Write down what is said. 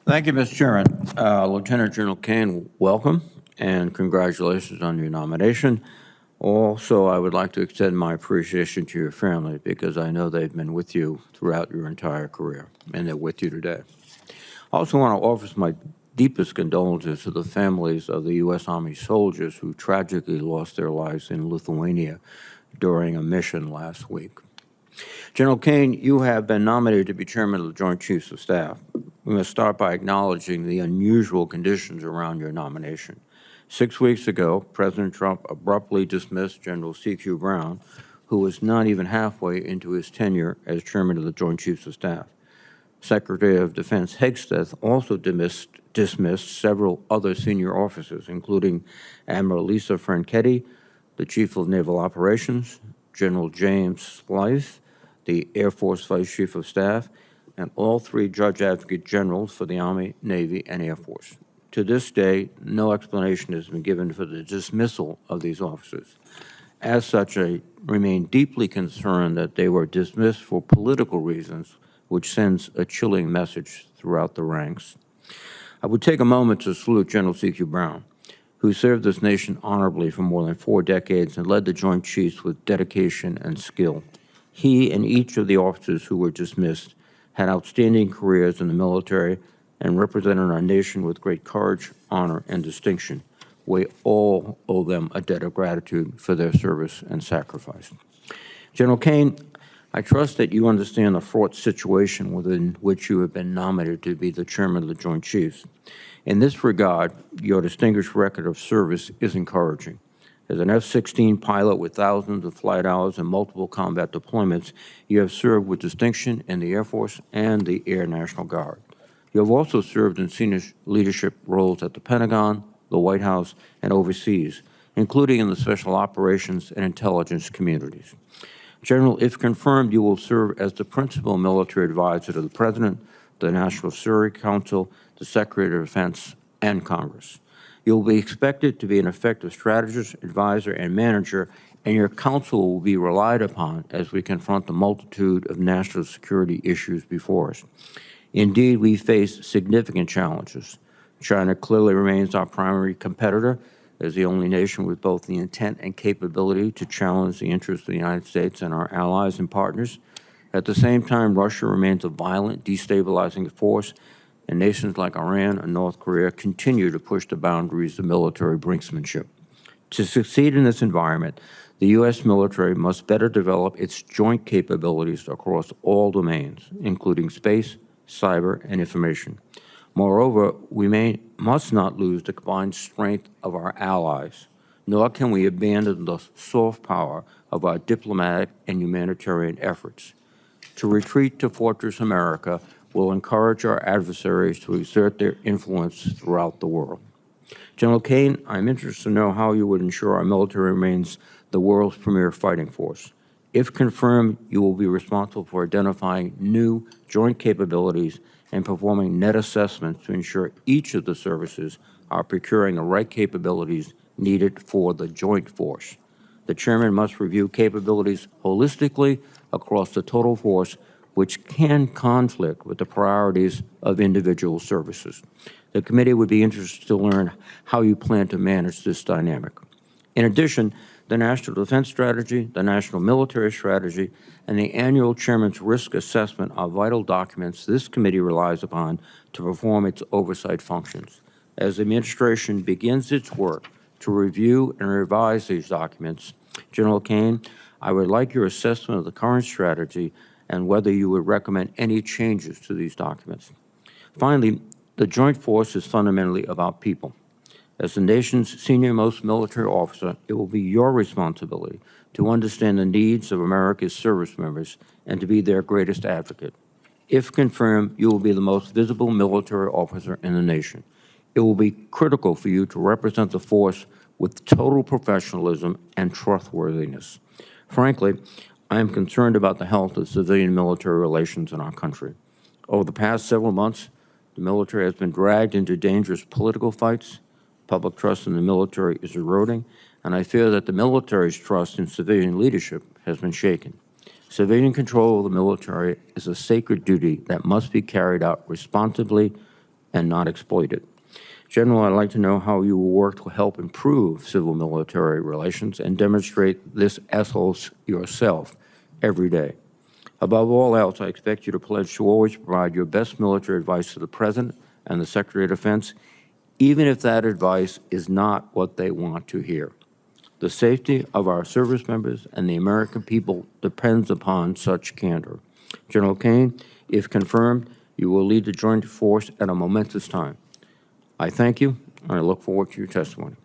Thank you, Mr. Chairman. Lieutenant General Caine, welcome and congratulations on your nomination. Also, I would like to extend my appreciation to your family because I know they've been with you throughout your entire career, and they're with you today. I also want to offer my deepest condolences to the families of the U.S. Army soldiers who tragically lost their lives in Lithuania during a mission last week. General Caine, you have been nominated to be Chairman of the Joint Chiefs of Staff. We must start by acknowledging the unusual conditions around your nomination. 6 weeks ago, President Trump abruptly dismissed General C.Q. Brown, who was not even halfway into his tenure as Chairman of the Joint Chiefs of Staff. Secretary of Defense Hegseth also dismissed several other senior officers, including Admiral Lisa Franchetti, the Chief of Naval Operations, General James Slife, the Air Force Vice Chief of Staff, and all three Judge Advocate Generals for the Army, Navy, and Air Force. To this day, no explanation has been given for the dismissal of these officers. As such, I remain deeply concerned that they were dismissed for political reasons, which sends a chilling message throughout the ranks. I would take a moment to salute General C.Q. Brown, who served this nation honorably for more than 4 decades and led the Joint Chiefs with dedication and skill. He and each of the officers who were dismissed had outstanding careers in the military and represented our nation with great courage, honor, and distinction. We all owe them a debt of gratitude for their service and sacrifice. General Caine, I trust that you understand the fraught situation within which you have been nominated to be the Chairman of the Joint Chiefs. In this regard, your distinguished record of service is encouraging. As an F-16 pilot with thousands of flight hours and multiple combat deployments, you have served with distinction in the Air Force and the Air National Guard. You have also served in senior leadership roles at the Pentagon, the White House, and overseas, including in the special operations and intelligence communities. General, if confirmed, you will serve as the principal military advisor to the President, the National Security Council, the Secretary of Defense, and Congress. You will be expected to be an effective strategist, advisor, and manager, and your counsel will be relied upon as we confront the multitude of national security issues before us. Indeed, we face significant challenges. China clearly remains our primary competitor as the only nation with both the intent and capability to challenge the interests of the United States and our allies and partners. At the same time, Russia remains a violent, destabilizing force, and nations like Iran and North Korea continue to push the boundaries of military brinksmanship. To succeed in this environment, the U.S. military must better develop its joint capabilities across all domains, including space, cyber, and information. Moreover, we must not lose the combined strength of our allies, nor can we abandon the soft power of our diplomatic and humanitarian efforts. To retreat to Fortress America will encourage our adversaries to exert their influence throughout the world. General Caine, I'm interested to know how you would ensure our military remains the world's premier fighting force. If confirmed, you will be responsible for identifying new joint capabilities and performing net assessments to ensure each of the services are procuring the right capabilities needed for the joint force. The chairman must review capabilities holistically across the total force, which can conflict with the priorities of individual services. The committee would be interested to learn how you plan to manage this dynamic. In addition, the National Defense Strategy, the National Military Strategy, and the annual Chairman's Risk Assessment are vital documents this committee relies upon to perform its oversight functions. As the administration begins its work to review and revise these documents, General Caine, I would like your assessment of the current strategy and whether you would recommend any changes to these documents. Finally, the Joint Force is fundamentally about people. As the nation's senior-most military officer, it will be your responsibility to understand the needs of America's service members and to be their greatest advocate. If confirmed, you will be the most visible military officer in the nation. It will be critical for you to represent the force with total professionalism and trustworthiness. Frankly, I am concerned about the health of civilian-military relations in our country. Over the past several months, the military has been dragged into dangerous political fights. Public trust in the military is eroding, and I fear that the military's trust in civilian leadership has been shaken. Civilian control of the military is a sacred duty that must be carried out responsibly and not exploit it. General, I'd like to know how you will work to help improve civil-military relations and demonstrate this ethos yourself every day. Above all else, I expect you to pledge to always provide your best military advice to the President and the Secretary of Defense, even if that advice is not what they want to hear. The safety of our service members and the American people depends upon such candor. General Caine, if confirmed, you will lead the joint force at a momentous time. I thank you, and I look forward to your testimony.